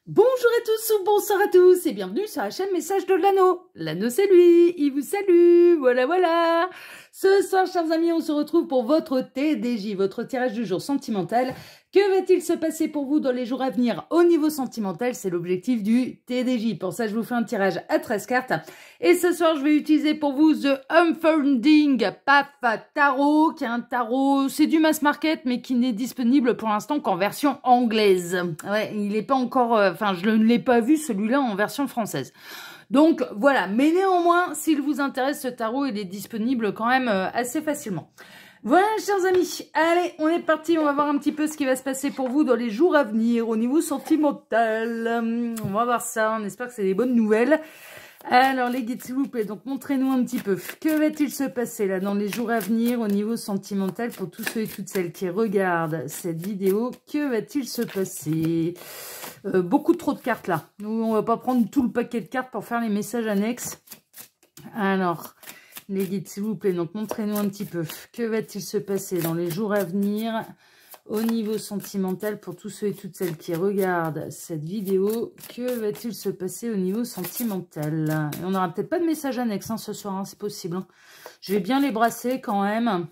Bonjour à tous ou bonsoir à tous et bienvenue sur la chaîne Message de l'Anneau. L'Anneau c'est lui, il vous salue, voilà. Ce soir chers amis, on se retrouve pour votre TDJ, votre tirage du jour sentimental. Que va-t-il se passer pour vous dans les jours à venir au niveau sentimental? C'est l'objectif du TDJ. Pour ça, je vous fais un tirage à 13 cartes. Et ce soir, je vais utiliser pour vous The Unfolding Path Tarot, qui est un tarot, c'est du mass market, mais qui n'est disponible pour l'instant qu'en version anglaise. Ouais, il n'est pas encore, enfin, je ne l'ai pas vu celui-là en version française. Donc voilà, mais néanmoins, s'il vous intéresse ce tarot, il est disponible quand même assez facilement. Voilà, chers amis, allez, on est parti, on va voir un petit peu ce qui va se passer pour vous dans les jours à venir au niveau sentimental. On va voir ça, on espère que c'est des bonnes nouvelles. Alors, les guides, s'il vous plaît, donc montrez-nous un petit peu. Que va-t-il se passer là dans les jours à venir au niveau sentimental pour tous ceux et toutes celles qui regardent cette vidéo? Que va-t-il se passer? Beaucoup trop de cartes là. Nous, on va pas prendre tout le paquet de cartes pour faire les messages annexes. Alors... les guides, s'il vous plaît, donc montrez-nous un petit peu. Que va-t-il se passer dans les jours à venir au niveau sentimental pour tous ceux et toutes celles qui regardent cette vidéo? Que va-t-il se passer au niveau sentimental? Et on n'aura peut-être pas de message annexe ce soir, hein, c'est possible. Hein. Je vais bien les brasser quand même.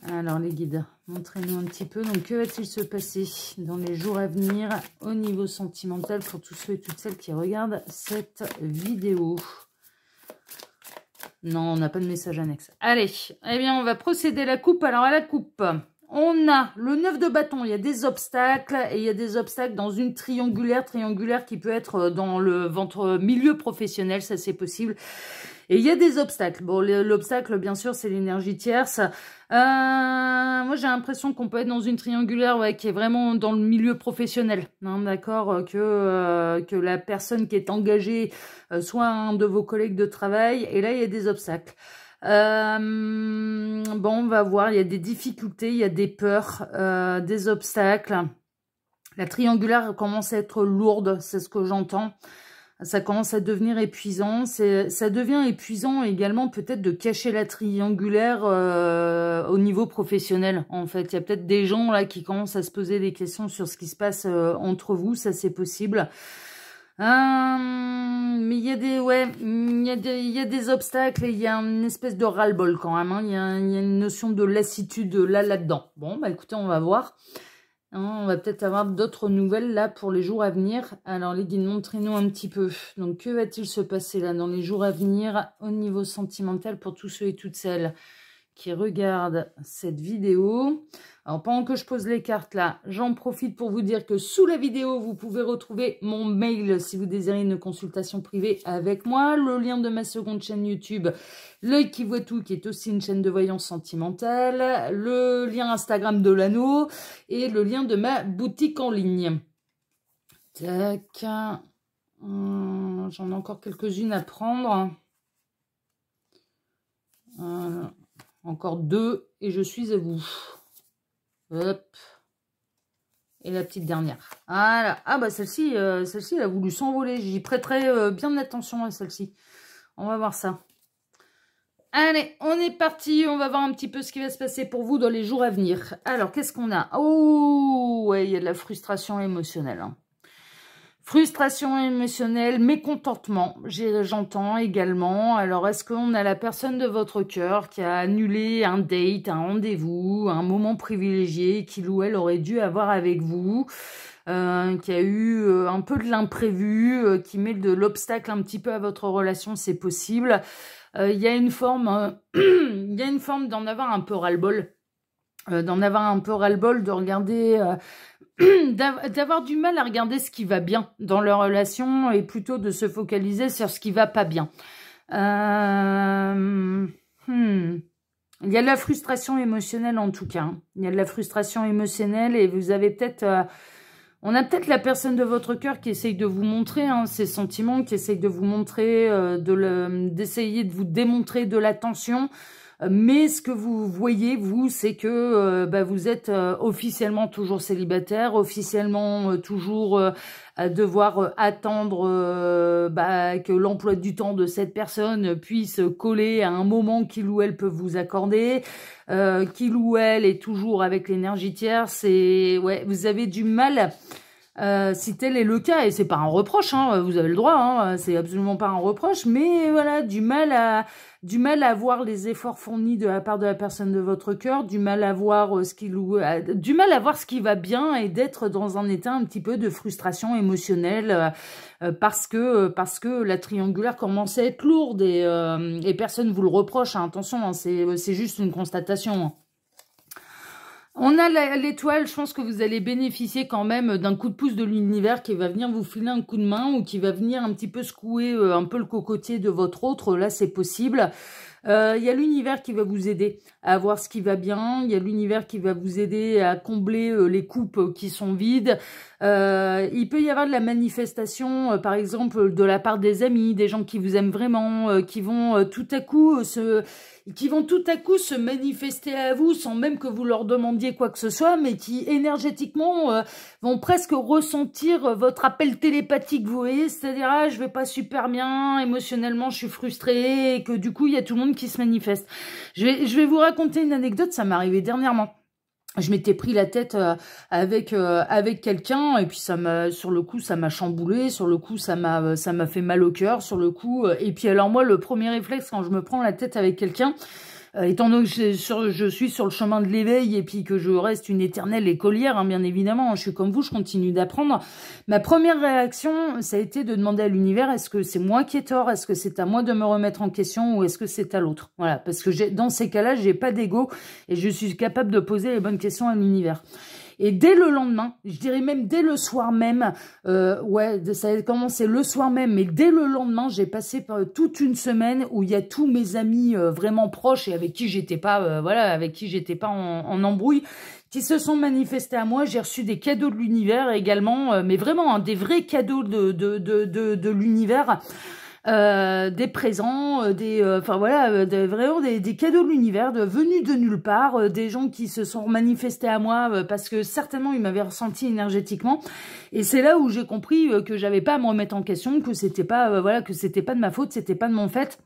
Alors les guides, montrez-nous un petit peu. Donc que va-t-il se passer dans les jours à venir au niveau sentimental pour tous ceux et toutes celles qui regardent cette vidéo? Non, on n'a pas de message annexe. Allez, eh bien, on va procéder à la coupe. Alors, à la coupe, on a le 9 de bâton. Il y a des obstacles. Et il y a des obstacles dans une triangulaire qui peut être dans votre milieu professionnel. Ça, c'est possible. Et il y a des obstacles. Bon, l'obstacle, bien sûr, c'est l'énergie tierce. Moi, j'ai l'impression qu'on peut être dans une triangulaire qui est vraiment dans le milieu professionnel. Hein, d'accord, que la personne qui est engagée soit un de vos collègues de travail. Et là, il y a des obstacles. Bon, on va voir. Il y a des difficultés, il y a des peurs, des obstacles. La triangulaire commence à être lourde, c'est ce que j'entends. Ça commence à devenir épuisant. Ça devient épuisant également peut-être de cacher la triangulaire au niveau professionnel. En fait, il y a peut-être des gens là qui commencent à se poser des questions sur ce qui se passe entre vous. Ça, c'est possible. Mais il y a il y a des obstacles et il y a une espèce de ras-le-bol quand même. Hein. Il y a une notion de lassitude là-dedans. Bon, bah écoutez, on va voir. On va peut-être avoir d'autres nouvelles là pour les jours à venir. Alors les guides, montrez-nous un petit peu. Donc que va-t-il se passer là dans les jours à venir au niveau sentimental pour tous ceux et toutes celles qui regardent cette vidéo? Alors pendant que je pose les cartes là, j'en profite pour vous dire que sous la vidéo, vous pouvez retrouver mon mail si vous désirez une consultation privée avec moi, le lien de ma seconde chaîne YouTube, L'œil qui voit tout, qui est aussi une chaîne de voyance sentimentale, le lien Instagram de l'Anneau et le lien de ma boutique en ligne. Tac. J'en ai encore quelques-unes à prendre. Encore deux et je suis à vous. Hop. Et la petite dernière. Voilà. Ah bah celle-ci, elle a voulu s'envoler. J'y prêterai bien attention à celle-ci. On va voir ça. Allez, on est parti. On va voir un petit peu ce qui va se passer pour vous dans les jours à venir. Alors, qu'est-ce qu'on a? Oh, ouais, il y a de la frustration émotionnelle. Hein. Frustration émotionnelle, mécontentement, j'entends également. Alors, est-ce qu'on a la personne de votre cœur qui a annulé un date, un rendez-vous, un moment privilégié qu'il ou elle aurait dû avoir avec vous, qui a eu un peu de l'imprévu, qui met de l'obstacle un petit peu à votre relation, c'est possible. Il y a une forme, il y a une forme d'en avoir un peu ras-le-bol, de regarder... d'avoir du mal à regarder ce qui va bien dans leur relation et plutôt de se focaliser sur ce qui va pas bien. Il y a de la frustration émotionnelle en tout cas. Hein. Il y a de la frustration émotionnelle et vous avez peut-être... on a peut-être la personne de votre cœur qui essaye de vous montrer ses sentiments, qui essaye de vous montrer, d'essayer de vous démontrer de l'attention. Mais ce que vous voyez, vous, c'est que vous êtes officiellement toujours célibataire, officiellement toujours à devoir attendre que l'emploi du temps de cette personne puisse coller à un moment qu'il ou elle peut vous accorder, qu'il ou elle est toujours avec l'énergie tierce. Et ouais, vous avez du mal si tel est le cas, et c'est pas un reproche, hein, vous avez le droit, hein, c'est absolument pas un reproche, mais voilà, du mal à voir les efforts fournis de la part de la personne de votre cœur, du mal à voir du mal à voir ce qui va bien et d'être dans un état un petit peu de frustration émotionnelle parce que la triangulaire commence à être lourde et personne vous le reproche, hein, attention, hein, c'est juste une constatation. Hein. On a l'étoile, je pense que vous allez bénéficier quand même d'un coup de pouce de l'univers qui va venir vous filer un coup de main ou qui va venir un petit peu secouer un peu le cocotier de votre autre. Là, c'est possible. Il y a l'univers qui va vous aider à voir ce qui va bien. Il y a l'univers qui va vous aider à combler les coupes qui sont vides. Il peut y avoir de la manifestation, par exemple, de la part des amis, des gens qui vous aiment vraiment, qui vont tout à coup se manifester à vous sans même que vous leur demandiez quoi que ce soit, mais qui énergétiquement vont presque ressentir votre appel télépathique, vous voyez, c'est-à-dire ah, je vais pas super bien, émotionnellement je suis frustrée, et que du coup il y a tout le monde qui se manifeste. Je vais vous raconter une anecdote, ça m'est arrivé dernièrement. Je m'étais pris la tête avec quelqu'un et puis sur le coup ça m'a chamboulé, sur le coup ça m'a fait mal au cœur, sur le coup et puis alors moi le premier réflexe quand je me prends la tête avec quelqu'un, étant donné que je suis sur le chemin de l'éveil et puis que je reste une éternelle écolière, hein, bien évidemment, je suis comme vous, je continue d'apprendre. Ma première réaction, ça a été de demander à l'univers, est-ce que c'est moi qui ai tort, est-ce que c'est à moi de me remettre en question ou est-ce que c'est à l'autre? Voilà, parce que dans ces cas-là, j'ai pas d'ego et je suis capable de poser les bonnes questions à l'univers. Et dès le lendemain, je dirais même dès le soir même, ouais, ça a commencé le soir même, mais dès le lendemain, j'ai passé toute une semaine où il y a tous mes amis vraiment proches et avec qui j'étais pas, voilà, avec qui j'étais pas en embrouille, qui se sont manifestés à moi. J'ai reçu des cadeaux de l'univers également, mais vraiment hein, des vrais cadeaux de l'univers. Des présents, enfin voilà, vraiment des cadeaux de l'univers, venus de nulle part, des gens qui se sont manifestés à moi parce que certainement ils m'avaient ressenti énergétiquement. Et c'est là où j'ai compris que j'avais pas à me remettre en question, que c'était pas voilà, que c'était pas de ma faute, c'était pas de mon fait.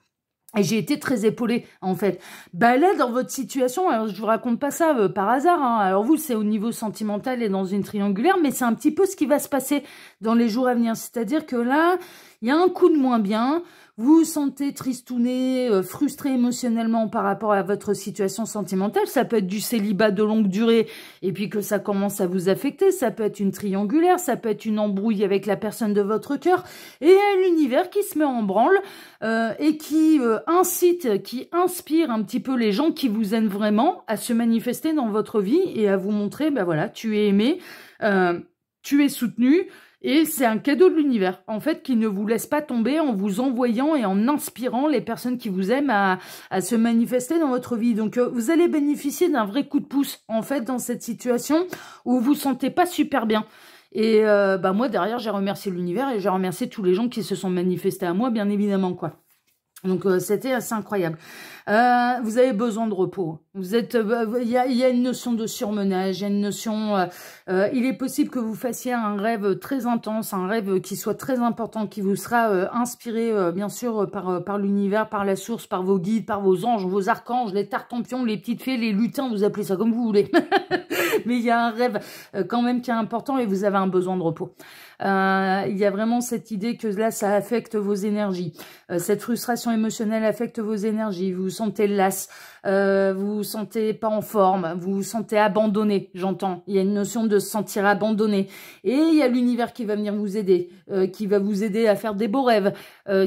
Et j'ai été très épaulée, en fait. Bah là, dans votre situation, alors je vous raconte pas ça par hasard, hein. Alors vous, c'est au niveau sentimental et dans une triangulaire, mais c'est un petit peu ce qui va se passer dans les jours à venir. C'est-à-dire que là, il y a un coup de moins bien, vous vous sentez tristouné, frustré émotionnellement par rapport à votre situation sentimentale. Ça peut être du célibat de longue durée et puis que ça commence à vous affecter. Ça peut être une triangulaire, ça peut être une embrouille avec la personne de votre cœur. Et il y a l'univers qui se met en branle et qui incite, qui inspire un petit peu les gens qui vous aiment vraiment à se manifester dans votre vie et à vous montrer, ben voilà, tu es aimé, tu es soutenu. Et c'est un cadeau de l'univers, en fait, qui ne vous laisse pas tomber en vous envoyant et en inspirant les personnes qui vous aiment à se manifester dans votre vie. Donc, vous allez bénéficier d'un vrai coup de pouce, en fait, dans cette situation où vous vous sentez pas super bien. Et bah moi, derrière, j'ai remercié l'univers et j'ai remercié tous les gens qui se sont manifestés à moi, bien évidemment, quoi. Donc, c'était assez incroyable. Vous avez besoin de repos. Vous êtes, il y a une notion de surmenage, il y a une notion, il est possible que vous fassiez un rêve très intense, un rêve qui soit très important, qui vous sera inspiré, bien sûr, par l'univers, par la source, par vos guides, par vos anges, vos archanges, les tartampions, les petites fées, les lutins, vous appelez ça comme vous voulez. Mais il y a un rêve quand même qui est important et vous avez un besoin de repos. Il y a vraiment cette idée que là, ça affecte vos énergies. Cette frustration émotionnelle affecte vos énergies. Vous vous sentez lasse, vous vous sentez pas en forme, vous vous sentez abandonné, j'entends. Il y a une notion de se sentir abandonné. Et il y a l'univers qui va venir vous aider, qui va vous aider à faire des beaux rêves,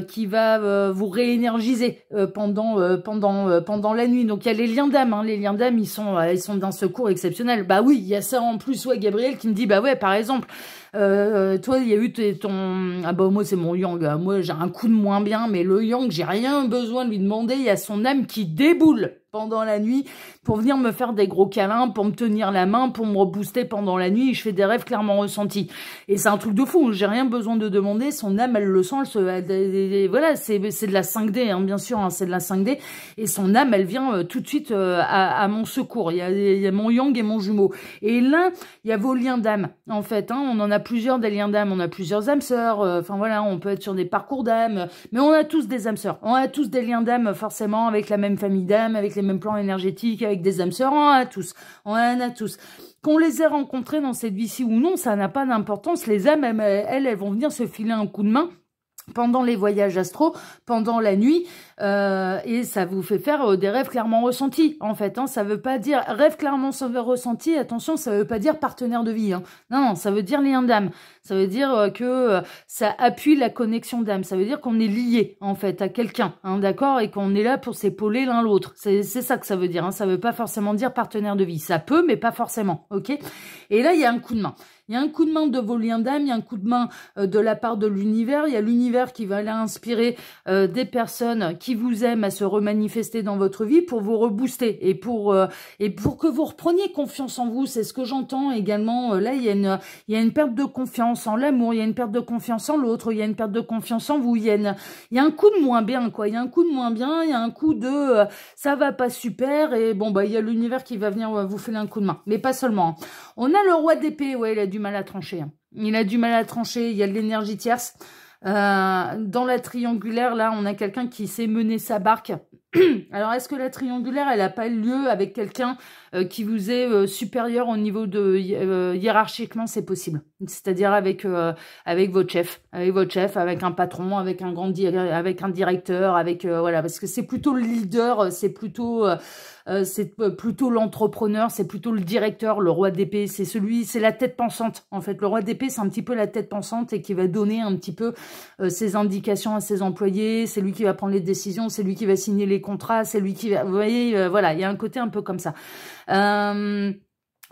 qui va vous réénergiser pendant la nuit. Donc il y a les liens d'âme, hein. Les liens d'âme, ils sont d'un secours exceptionnel. Bah oui, il y a ça en plus, ouais, Gabriel qui me dit, bah ouais, par exemple, toi, il y a eu ton... Ah bah moi, c'est mon yang. Moi, j'ai un coup de moins bien, mais le yang, j'ai rien besoin de lui demander. Il y a son âme qui déboule pendant la nuit pour venir me faire des gros câlins, pour me tenir la main, pour me rebooster pendant la nuit. Je fais des rêves clairement ressentis. Et c'est un truc de fou. J'ai rien besoin de demander. Son âme, elle le sent. Voilà, c'est de la 5D, hein, bien sûr. Hein, c'est de la 5D. Et son âme, elle vient tout de suite à mon secours. Il y a mon yang et mon jumeau. Et là, il y a vos liens d'âme, en fait. Hein, on en a plusieurs des liens d'âme, on a plusieurs âmes sœurs, enfin voilà, on peut être sur des parcours d'âme, mais on a tous des âmes sœurs, on a tous des liens d'âme forcément avec la même famille d'âme, avec les mêmes plans énergétiques, avec des âmes sœurs, on en a tous. Qu'on les ait rencontrés dans cette vie-ci ou non, ça n'a pas d'importance, les âmes, elles vont venir se filer un coup de main pendant les voyages astro, pendant la nuit, et ça vous fait faire des rêves clairement ressentis, en fait. Ça veut pas dire rêve clairement ressenti, attention, ça veut pas dire partenaire de vie. Non, ça veut dire lien d'âme. Ça veut dire que ça appuie la connexion d'âme. Ça veut dire qu'on est lié, en fait, à quelqu'un, d'accord, et qu'on est là pour s'épauler l'un l'autre. C'est ça que ça veut dire. Ça veut pas forcément dire partenaire de vie. Ça peut, mais pas forcément, ok. Et là, il y a un coup de main. Il y a un coup de main de vos liens d'âme, il y a un coup de main de la part de l'univers, il y a l'univers qui va aller inspirer des personnes qui vous aiment à se remanifester dans votre vie pour vous rebooster et pour que vous repreniez confiance en vous. C'est ce que j'entends également. Là, il y a une perte de confiance en l'amour, il y a une perte de confiance en l'autre, il y a une perte de confiance en vous, il y a un coup de moins bien, quoi. Il y a un coup de moins bien, il y a un coup de ça va pas super et bon, bah, il y a l'univers qui va venir vous filer un coup de main. Mais pas seulement. On a le roi d'épée, ouais, il a du mal à trancher. Il a du mal à trancher, il y a de l'énergie tierce. Dans la triangulaire, là, on a quelqu'un qui sait mener sa barque. Alors, est-ce que la triangulaire, elle n'a pas lieu avec quelqu'un qui vous est supérieur au niveau de hiérarchiquement, c'est possible. C'est-à-dire avec votre chef, avec un patron, avec un avec un directeur, voilà, parce que c'est plutôt le leader, c'est plutôt l'entrepreneur, c'est plutôt le directeur, le roi d'épée, c'est la tête pensante. En fait, le roi d'épée, c'est un petit peu la tête pensante et qui va donner un petit peu ses indications à ses employés, c'est lui qui va prendre les décisions, c'est lui qui va signer les contrats, c'est lui qui va, vous voyez, voilà, il y a un côté un peu comme ça.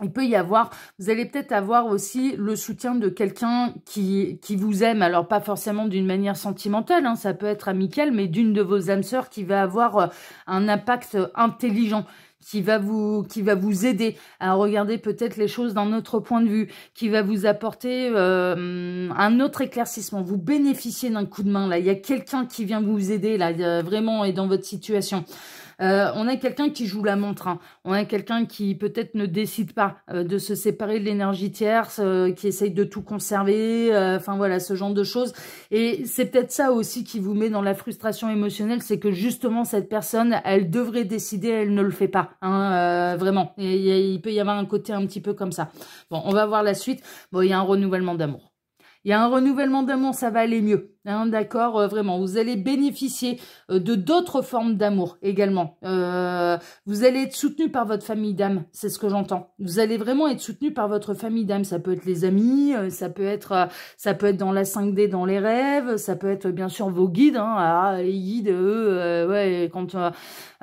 Il peut y avoir, vous allez peut-être avoir aussi le soutien de quelqu'un qui vous aime, alors pas forcément d'une manière sentimentale, ça peut être amical, mais d'une de vos âmes sœurs qui va avoir un impact intelligent, qui va vous aider à regarder peut-être les choses d'un autre point de vue, qui va vous apporter un autre éclaircissement. Vous bénéficiez d'un coup de main, là. Il y a quelqu'un qui vient vous aider, là, vraiment, et dans votre situation. On a quelqu'un qui joue la montre, on a quelqu'un qui peut-être ne décide pas de se séparer de l'énergie tierce, qui essaye de tout conserver, enfin voilà, ce genre de choses. Et c'est peut-être ça aussi qui vous met dans la frustration émotionnelle, c'est que justement cette personne, elle devrait décider, elle ne le fait pas, vraiment. Et il peut y avoir un côté un petit peu comme ça. Bon, on va voir la suite. Bon, il y a un renouvellement d'amour. Il y a un renouvellement d'amour, ça va aller mieux. D'accord, vraiment. Vous allez bénéficier de d'autres formes d'amour également. Vous allez être soutenu par votre famille d'âme, c'est ce que j'entends. Vous allez vraiment être soutenu par votre famille d'âme. Ça peut être les amis, ça peut être dans la 5D, dans les rêves, ça peut être bien sûr vos guides. Les guides, eux, ouais, quand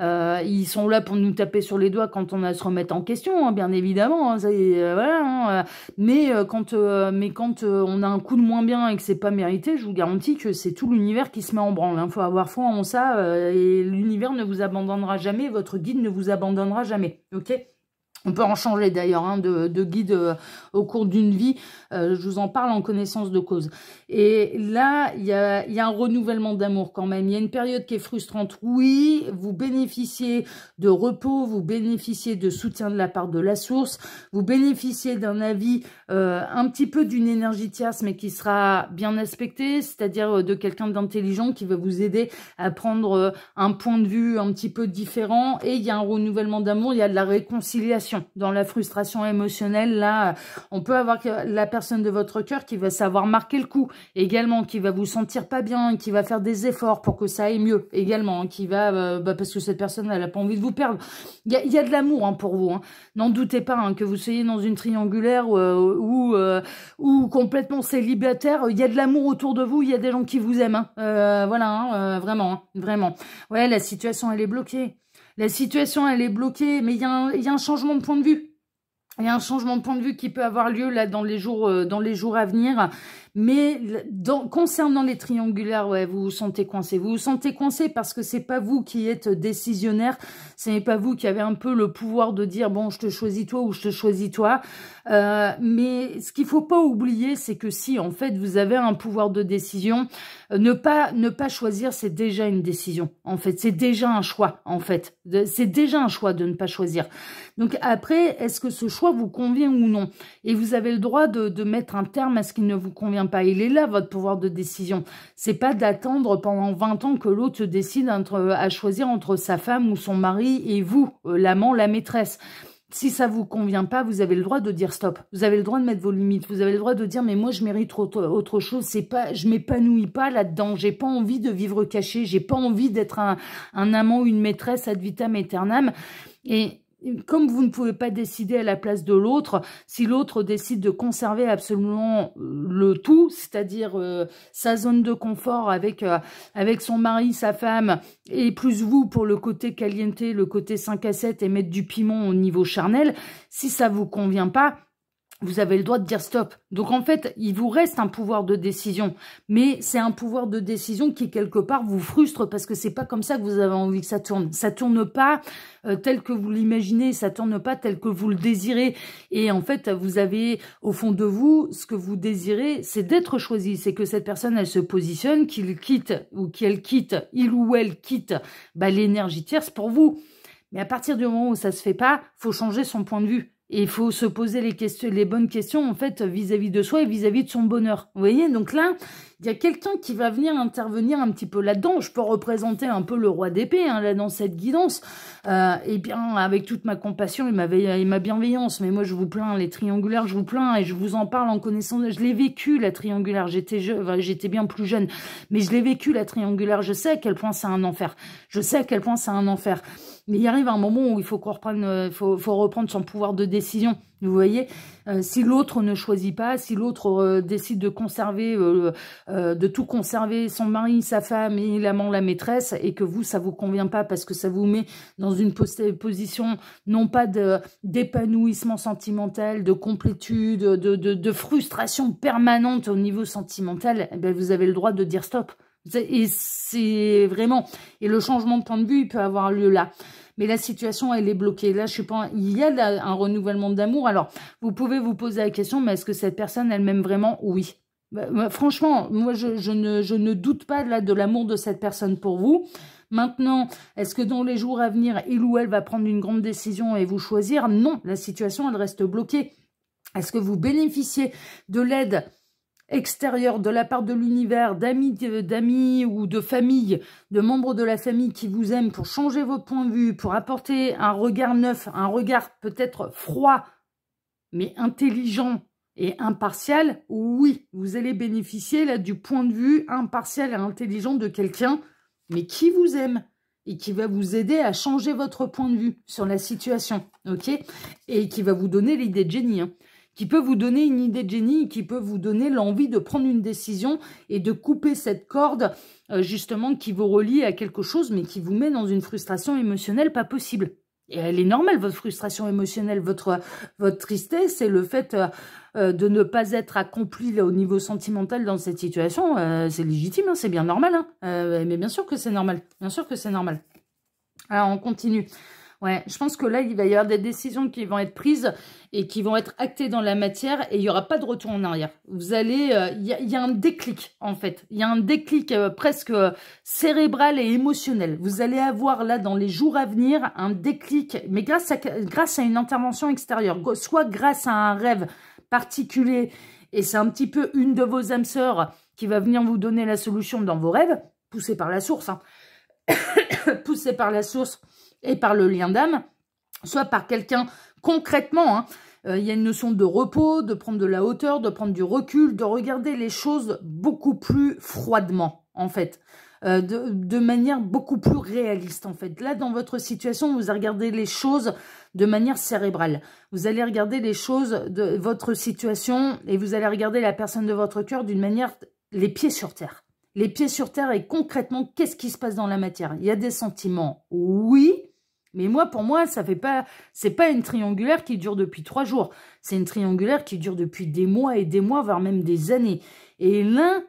ils sont là pour nous taper sur les doigts quand on a à se remettre en question, bien évidemment. Voilà. Mais quand on a un coup de moins bien et que c'est pas mérité, je vous garantis que c'est tout l'univers qui se met en branle. Faut avoir foi en ça et l'univers ne vous abandonnera jamais, votre guide ne vous abandonnera jamais. Ok ? On peut en changer d'ailleurs de guide au cours d'une vie. Je vous en parle en connaissance de cause. Et là, il y a un renouvellement d'amour quand même. Il y a une période qui est frustrante. Oui, vous bénéficiez de repos, vous bénéficiez de soutien de la part de la source, vous bénéficiez d'un avis un petit peu d'une énergie tierce, mais qui sera bien aspectée, c'est-à-dire de quelqu'un d'intelligent qui va vous aider à prendre un point de vue un petit peu différent. Et il y a un renouvellement d'amour, il y a de la réconciliation. Dans la frustration émotionnelle, là, on peut avoir la personne de votre cœur qui va savoir marquer le coup, également, qui va vous sentir pas bien, qui va faire des efforts pour que ça aille mieux, également, qui va, parce que cette personne, elle a pas envie de vous perdre. Il y a de l'amour pour vous, N'en doutez pas, que vous soyez dans une triangulaire ou complètement célibataire, il y a de l'amour autour de vous, il y a des gens qui vous aiment, voilà, vraiment, vraiment. Ouais, la situation, elle est bloquée. La situation, elle est bloquée, mais il y a un changement de point de vue. Il y a un changement de point de vue qui peut avoir lieu là dans les jours à venir. Mais concernant les triangulaires, ouais, vous vous sentez coincé. Vous vous sentez coincé parce que c'est pas vous qui êtes décisionnaire. Ce n'est pas vous qui avez un peu le pouvoir de dire, bon, je te choisis toi ou je te choisis toi. Mais ce qu'il faut pas oublier, c'est que si, en fait, vous avez un pouvoir de décision, ne pas choisir, c'est déjà une décision. En fait, c'est déjà un choix, en fait. C'est déjà un choix de ne pas choisir. Donc après, est-ce que ce choix vous convient ou non? Et vous avez le droit de mettre un terme à ce qui ne vous convient pas. Il est là, votre pouvoir de décision. C'est pas d'attendre pendant 20 ans que l'autre décide à choisir entre sa femme ou son mari et vous, l'amant, la maîtresse. Si ça vous convient pas, vous avez le droit de dire stop. Vous avez le droit de mettre vos limites. Vous avez le droit de dire, mais moi, je mérite autre chose. C'est pas, je m'épanouis pas là-dedans. J'ai pas envie de vivre caché. J'ai pas envie d'être un amant ou une maîtresse ad vitam aeternam. Et comme vous ne pouvez pas décider à la place de l'autre, si l'autre décide de conserver absolument le tout, c'est-à-dire sa zone de confort avec son mari, sa femme, et plus vous pour le côté caliente, le côté 5 à 7 et mettre du piment au niveau charnel, si ça vous convient pas, vous avez le droit de dire stop. Donc en fait, il vous reste un pouvoir de décision, mais c'est un pouvoir de décision qui quelque part vous frustre parce que c'est pas comme ça que vous avez envie que ça tourne. Ça tourne pas tel que vous l'imaginez, ça tourne pas tel que vous le désirez. Et en fait, vous avez au fond de vous ce que vous désirez, c'est d'être choisi, c'est que cette personne elle se positionne, qu'il quitte ou qu'elle quitte, il ou elle quitte l'énergie tierce pour vous. Mais à partir du moment où ça se fait pas, faut changer son point de vue. Et il faut se poser les bonnes questions, en fait, vis-à-vis de soi et vis-à-vis de son bonheur. Vous voyez, donc là, il y a quelqu'un qui va venir intervenir un petit peu là-dedans. Je peux représenter un peu le roi d'épée, hein, là, dans cette guidance. Et bien, avec toute ma compassion et ma bienveillance. Mais moi, je vous plains, les triangulaires, je vous plains et je vous en parle en connaissance. Je l'ai vécu, la triangulaire. J'étais bien plus jeune. Mais je l'ai vécu, la triangulaire. Je sais à quel point c'est un enfer. Je sais à quel point c'est un enfer. Mais il arrive un moment où il faut qu'on reprenne, faut reprendre son pouvoir de décision. Vous voyez, si l'autre ne choisit pas, si l'autre décide de conserver, de tout conserver, son mari, sa femme et l'amant, la maîtresse, et que vous, ça vous convient pas parce que ça vous met dans une position non pas d'épanouissement sentimental, de complétude, de frustration permanente au niveau sentimental, eh bien, vous avez le droit de dire stop. Et c'est vraiment... Et le changement de point de vue, il peut avoir lieu là. Mais la situation, elle est bloquée. Là, je sais pas... Il y a un renouvellement d'amour. Alors, vous pouvez vous poser la question, mais est-ce que cette personne, elle m'aime vraiment? Oui. Franchement, moi, je ne doute pas là de l'amour de cette personne pour vous. Maintenant, est-ce que dans les jours à venir, il ou elle va prendre une grande décision et vous choisir? Non, la situation, elle reste bloquée. Est-ce que vous bénéficiez de l'aide extérieur de la part de l'univers, d'amis ou de famille, de membres de la famille qui vous aiment pour changer votre point de vue, pour apporter un regard neuf, un regard peut-être froid, mais intelligent et impartial? Oui, vous allez bénéficier là du point de vue impartial et intelligent de quelqu'un, mais qui vous aime et qui va vous aider à changer votre point de vue sur la situation, ok? Et qui va vous donner l'idée de génie, hein. Qui peut vous donner une idée de génie, qui peut vous donner l'envie de prendre une décision et de couper cette corde, justement, qui vous relie à quelque chose, mais qui vous met dans une frustration émotionnelle pas possible. Et elle est normale, votre frustration émotionnelle, votre tristesse, et le fait de ne pas être accompli là, au niveau sentimental dans cette situation, c'est légitime, hein, c'est bien normal. Hein, mais bien sûr que c'est normal, bien sûr que c'est normal. Alors, on continue. Ouais, je pense que là, il va y avoir des décisions qui vont être prises et qui vont être actées dans la matière et il n'y aura pas de retour en arrière. Vous allez... Il y a un déclic, en fait. Il y a un déclic presque cérébral et émotionnel. Vous allez avoir là, dans les jours à venir, un déclic, mais grâce à une intervention extérieure, soit grâce à un rêve particulier, et c'est un petit peu une de vos âmes sœurs qui va venir vous donner la solution dans vos rêves, poussée par la source, hein. Poussée par la source et par le lien d'âme, soit par quelqu'un concrètement, hein. Il y a une notion de repos, de prendre de la hauteur, de prendre du recul, de regarder les choses beaucoup plus froidement, en fait. De manière beaucoup plus réaliste, en fait. Là, dans votre situation, vous allez regarder les choses de manière cérébrale. Vous allez regarder les choses de votre situation et vous allez regarder la personne de votre cœur d'une manière, les pieds sur terre. Les pieds sur terre et concrètement, qu'est-ce qui se passe dans la matière? Il y a des sentiments, oui, mais moi, pour moi, c'est pas une triangulaire qui dure depuis 3 jours. C'est une triangulaire qui dure depuis des mois et des mois, voire même des années. Et l'un,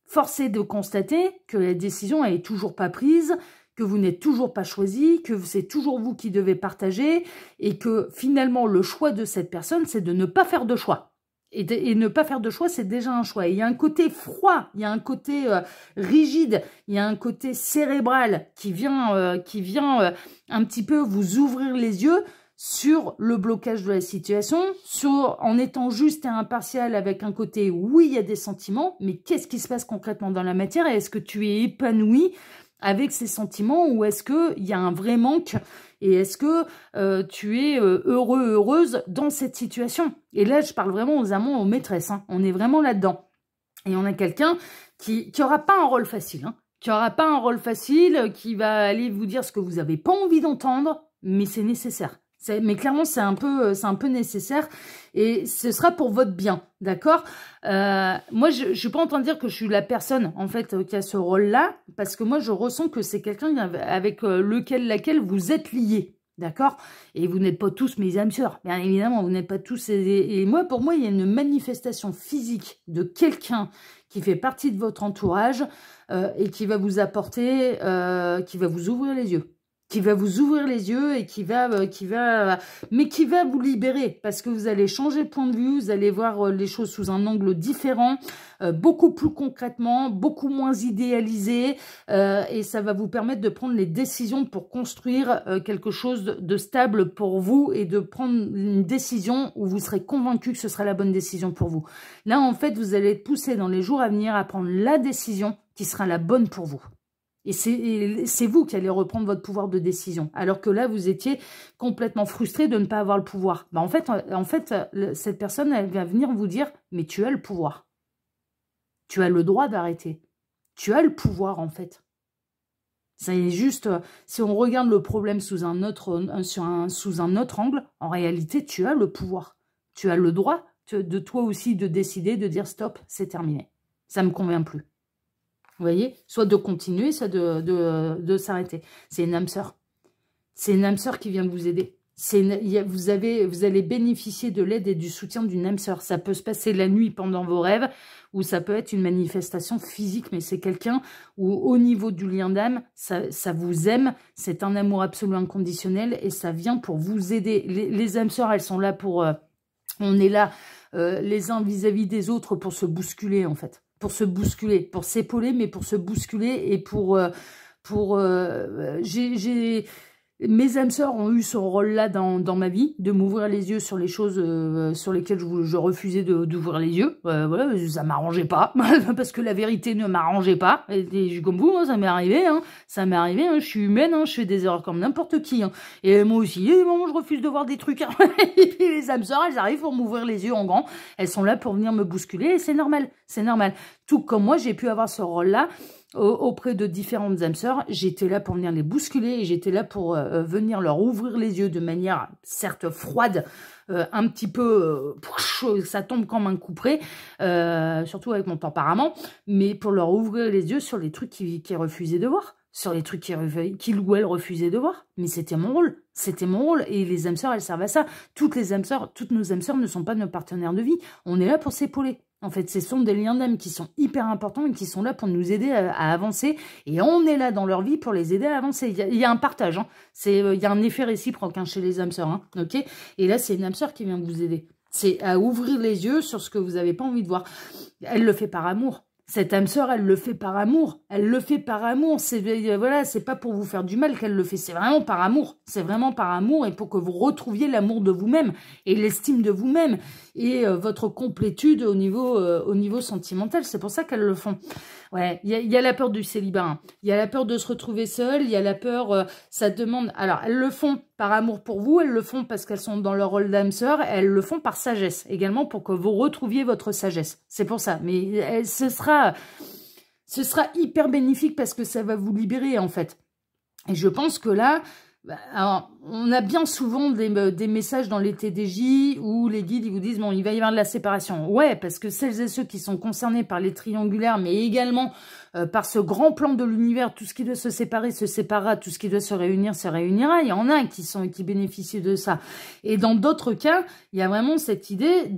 force est de constater que la décision n'est toujours pas prise, que vous n'êtes toujours pas choisi, que c'est toujours vous qui devez partager, et que finalement le choix de cette personne, c'est de ne pas faire de choix. Et ne pas faire de choix, c'est déjà un choix. Et il y a un côté froid, il y a un côté rigide, il y a un côté cérébral qui vient un petit peu vous ouvrir les yeux sur le blocage de la situation, en étant juste et impartial avec un côté, oui, il y a des sentiments, mais qu'est-ce qui se passe concrètement dans la matière? Et est-ce que tu es épanoui avec ces sentiments ou est-ce qu'il y a un vrai manque et est-ce que tu es heureux, heureuse dans cette situation? Et là, je parle vraiment aux amants, aux maîtresses. Hein. On est vraiment là-dedans. Et on a quelqu'un qui n'aura pas un rôle facile. Hein. Qui n'aura pas un rôle facile, qui va aller vous dire ce que vous n'avez pas envie d'entendre, mais c'est nécessaire. Mais clairement, c'est un peu nécessaire et ce sera pour votre bien, d'accord? Moi, je ne suis pas en train de dire que je suis la personne, en fait, qui a ce rôle-là, parce que moi, je ressens que c'est quelqu'un avec laquelle vous êtes liés, d'accord? Et vous n'êtes pas tous mes âmes sœurs, bien évidemment, vous n'êtes pas tous... Et moi, pour moi, il y a une manifestation physique de quelqu'un qui fait partie de votre entourage et qui va vous apporter, qui va vous ouvrir les yeux. Qui va vous ouvrir les yeux et qui va vous libérer parce que vous allez changer de point de vue, vous allez voir les choses sous un angle différent, beaucoup plus concrètement, beaucoup moins idéalisé et ça va vous permettre de prendre les décisions pour construire quelque chose de stable pour vous et de prendre une décision où vous serez convaincu que ce sera la bonne décision pour vous. Là, en fait, vous allez être poussé dans les jours à venir à prendre la décision qui sera la bonne pour vous. Et c'est vous qui allez reprendre votre pouvoir de décision. Alors que là, vous étiez complètement frustré de ne pas avoir le pouvoir. Bah en fait, cette personne, elle va venir vous dire, mais tu as le pouvoir. Tu as le droit d'arrêter. Tu as le pouvoir, en fait. C'est juste, si on regarde le problème sous un autre angle, en réalité, tu as le pouvoir. Tu as le droit de toi aussi de décider, de dire stop, c'est terminé. Ça ne me convient plus. Vous voyez, soit de continuer, soit de s'arrêter. C'est une âme sœur. C'est une âme sœur qui vient vous aider. Vous allez bénéficier de l'aide et du soutien d'une âme sœur. Ça peut se passer la nuit pendant vos rêves ou ça peut être une manifestation physique, mais c'est quelqu'un où au niveau du lien d'âme, ça vous aime. C'est un amour absolu inconditionnel et ça vient pour vous aider. Les âmes sœurs, elles sont là pour... on est là les uns vis-à-vis des autres pour se bousculer en fait. Pour se bousculer, pour s'épauler, mais pour se bousculer et mes âmes sœurs ont eu ce rôle-là dans ma vie, de m'ouvrir les yeux sur les choses sur lesquelles je refusais d'ouvrir les yeux. Voilà, ça m'arrangeait pas, parce que la vérité ne m'arrangeait pas. Et comme vous, hein, ça m'est arrivé, hein, je suis humaine, hein, je fais des erreurs comme n'importe qui. Hein. Et moi aussi, moi je refuse de voir des trucs. Hein. Et puis les âmes sœurs, elles arrivent pour m'ouvrir les yeux en grand. Elles sont là pour venir me bousculer et c'est normal, c'est normal. Tout comme moi, j'ai pu avoir ce rôle-là. Auprès de différentes âmes sœurs, j'étais là pour venir les bousculer et j'étais là pour venir leur ouvrir les yeux de manière certes froide, un petit peu, ça tombe comme un couperet, surtout avec mon tempérament, mais pour leur ouvrir les yeux sur les trucs qu'ils refusaient de voir, sur les trucs qu'ils ou elles refusaient de voir. Mais c'était mon rôle, et les âmes sœurs, elles servent à ça. Toutes nos âmes sœurs ne sont pas nos partenaires de vie, on est là pour s'épauler. En fait, ce sont des liens d'âme qui sont hyper importants et qui sont là pour nous aider à avancer. Et on est là dans leur vie pour les aider à avancer. Il y a un partage. Hein. Il y a un effet réciproque hein, chez les âmes sœurs. Hein, okay, et là, c'est une âme sœur qui vient vous aider. C'est à ouvrir les yeux sur ce que vous n'avez pas envie de voir. Elle le fait par amour. Cette âme sœur, elle le fait par amour. Elle le fait par amour. Voilà, c'est pas pour vous faire du mal qu'elle le fait. C'est vraiment par amour. C'est vraiment par amour et pour que vous retrouviez l'amour de vous-même et l'estime de vous-même et votre complétude au niveau sentimental. C'est pour ça qu'elles le font. Ouais, il y a la peur du célibat. Hein. Il y a la peur de se retrouver seule. Il y a la peur, ça demande... Alors, elles le font par amour pour vous. Elles le font parce qu'elles sont dans leur rôle d'âme sœur. Elles le font par sagesse également pour que vous retrouviez votre sagesse. C'est pour ça. Mais ce sera hyper bénéfique parce que ça va vous libérer en fait. Et je pense que là... Alors, on a bien souvent des messages dans les TDJ où les guides ils vous disent bon, il va y avoir de la séparation. Ouais, parce que celles et ceux qui sont concernés par les triangulaires, mais également par ce grand plan de l'univers, tout ce qui doit se séparer se séparera, tout ce qui doit se réunira. Il y en a qui bénéficient de ça. Et dans d'autres cas, il y a vraiment cette idée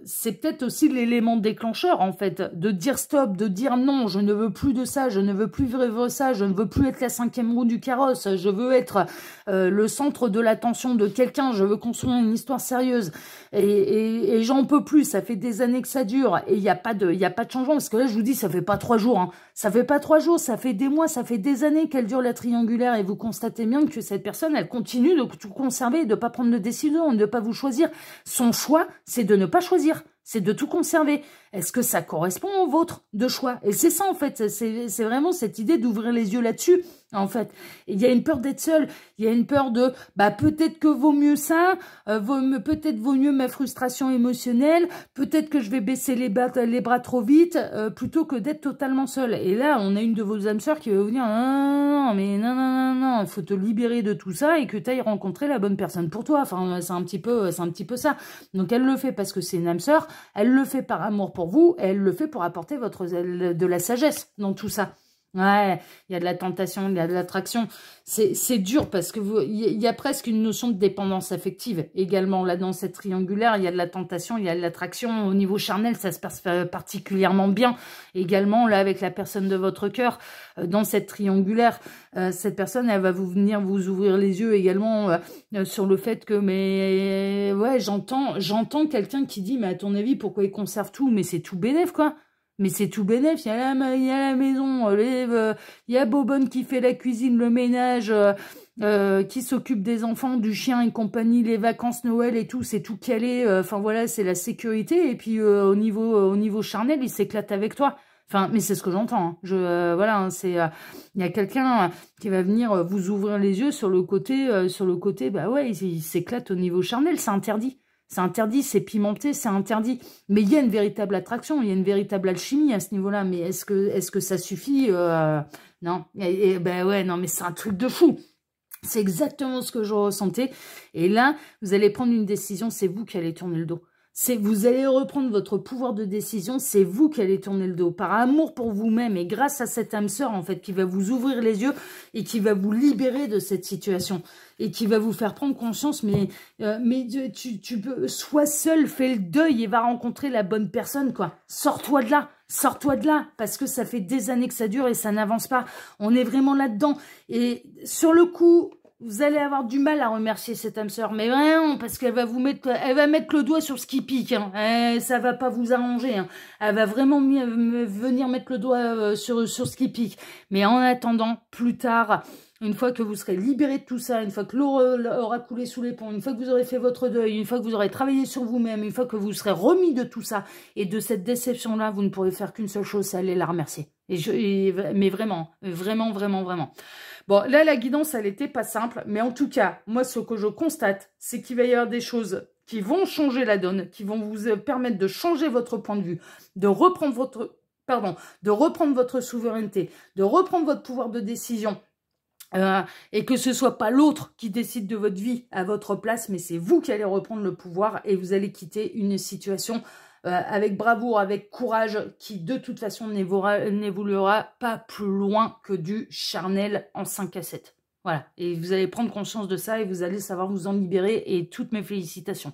c'est peut-être aussi l'élément déclencheur en fait, de dire stop, de dire non, je ne veux plus de ça, je ne veux plus vivre ça, je ne veux plus être la 5e roue du carrosse, je veux être le centre de l'attention de quelqu'un, je veux construire une histoire sérieuse. Et j'en peux plus, ça fait des années que ça dure et il y a pas de changement, parce que là je vous dis ça fait pas 3 jours, hein. Ça fait pas 3 jours, ça fait des mois, ça fait des années qu'elle dure la triangulaire et vous constatez bien que cette personne, elle continue de tout conserver, de pas prendre de décision, de ne pas vous choisir. Son choix, c'est de ne pas choisir. C'est de tout conserver. Est-ce que ça correspond au vôtre de choix? Et c'est ça, en fait. C'est vraiment cette idée d'ouvrir les yeux là-dessus, en fait. Et il y a une peur d'être seul. Il y a une peur de, peut-être que vaut mieux ça, peut-être vaut mieux ma frustration émotionnelle, peut-être que je vais baisser les bras trop vite, plutôt que d'être totalement seul. Et là, on a une de vos âmes sœurs qui va vous dire, non, il faut te libérer de tout ça et que tu ailles rencontrer la bonne personne pour toi. Enfin, c'est un petit peu ça. Donc, elle le fait parce que c'est une âme sœur. Elle le fait par amour pour vous, et elle le fait pour apporter de la sagesse dans tout ça. Ouais, il y a de la tentation, il y a de l'attraction. C'est dur parce que il y a presque une notion de dépendance affective également. Là, dans cette triangulaire, il y a de la tentation, il y a de l'attraction. Au niveau charnel, ça se passe particulièrement bien. Également, là, avec la personne de votre cœur, dans cette triangulaire, cette personne, elle va venir vous ouvrir les yeux également sur le fait que, mais ouais, j'entends quelqu'un qui dit, mais à ton avis, pourquoi il conserve tout? Mais c'est tout bénef, quoi. Mais c'est tout bénef, il y a la maison, il y a Bobonne qui fait la cuisine, le ménage, qui s'occupe des enfants, du chien et compagnie, les vacances Noël et tout, c'est tout calé. Enfin voilà, c'est la sécurité. Et puis au niveau charnel, il s'éclate avec toi. Enfin, mais c'est ce que j'entends. Hein. Voilà, hein, il y a quelqu'un qui va venir vous ouvrir les yeux sur le côté, bah ouais, il s'éclate au niveau charnel, c'est interdit. C'est interdit, c'est pimenté, c'est interdit. Mais il y a une véritable attraction, il y a une véritable alchimie à ce niveau-là. Mais est-ce que ça suffit? Non. Ben ouais, non, mais c'est un truc de fou. C'est exactement ce que je ressentais. Et là, vous allez prendre une décision, c'est vous qui allez tourner le dos. Vous allez reprendre votre pouvoir de décision, c'est vous qui allez tourner le dos. Par amour pour vous-même et grâce à cette âme sœur, en fait, qui va vous ouvrir les yeux et qui va vous libérer de cette situation. Et qui va vous faire prendre conscience, mais tu peux, sois seul, fais le deuil et va rencontrer la bonne personne, quoi. Sors-toi de là, parce que ça fait des années que ça dure et ça n'avance pas. On est vraiment là-dedans. Et sur le coup, vous allez avoir du mal à remercier cette âme sœur, mais vraiment, parce qu'elle va mettre le doigt sur ce qui pique, hein. Ça va pas vous arranger, hein. Elle va vraiment venir mettre le doigt sur ce qui pique. Mais en attendant, plus tard, une fois que vous serez libéré de tout ça, une fois que l'eau aura coulé sous les ponts, une fois que vous aurez fait votre deuil, une fois que vous aurez travaillé sur vous-même, une fois que vous serez remis de tout ça et de cette déception-là, vous ne pourrez faire qu'une seule chose, c'est aller la remercier. Mais vraiment. Bon, là, la guidance, elle n'était pas simple, mais en tout cas, moi, ce que je constate, c'est qu'il va y avoir des choses qui vont changer la donne, qui vont vous permettre de changer votre point de vue, de reprendre votre souveraineté, de reprendre votre pouvoir de décision, et que ce soit pas l'autre qui décide de votre vie à votre place, mais c'est vous qui allez reprendre le pouvoir et vous allez quitter une situation avec bravoure, avec courage, qui de toute façon n'évoluera pas plus loin que du charnel en 5 à 7. Voilà, et vous allez prendre conscience de ça et vous allez savoir vous en libérer et toutes mes félicitations.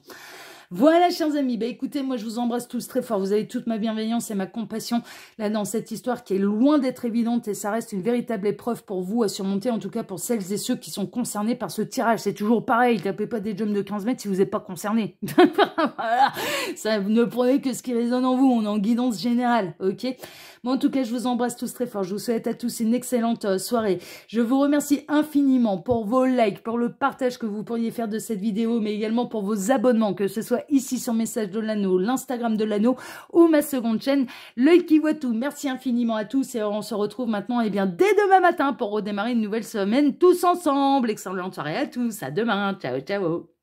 Voilà, chers amis, bah écoutez, moi je vous embrasse tous très fort, vous avez toute ma bienveillance et ma compassion là dans cette histoire qui est loin d'être évidente et ça reste une véritable épreuve pour vous à surmonter, en tout cas pour celles et ceux qui sont concernés par ce tirage. C'est toujours pareil, tapez pas des jumps de 15 mètres si vous n'êtes pas concerné. Voilà, ça, ne prenez que ce qui résonne en vous, on est en guidance générale, ok? Bon, en tout cas, je vous embrasse tous très fort, je vous souhaite à tous une excellente soirée. Je vous remercie infiniment pour vos likes, pour le partage que vous pourriez faire de cette vidéo, mais également pour vos abonnements, que ce soit ici sur Message de l'Anneau, l'Instagram de l'Anneau ou ma seconde chaîne, L'Œil qui voit tout. Merci infiniment à tous et on se retrouve maintenant dès demain matin pour redémarrer une nouvelle semaine tous ensemble. Excellente soirée à tous, à demain, ciao ciao.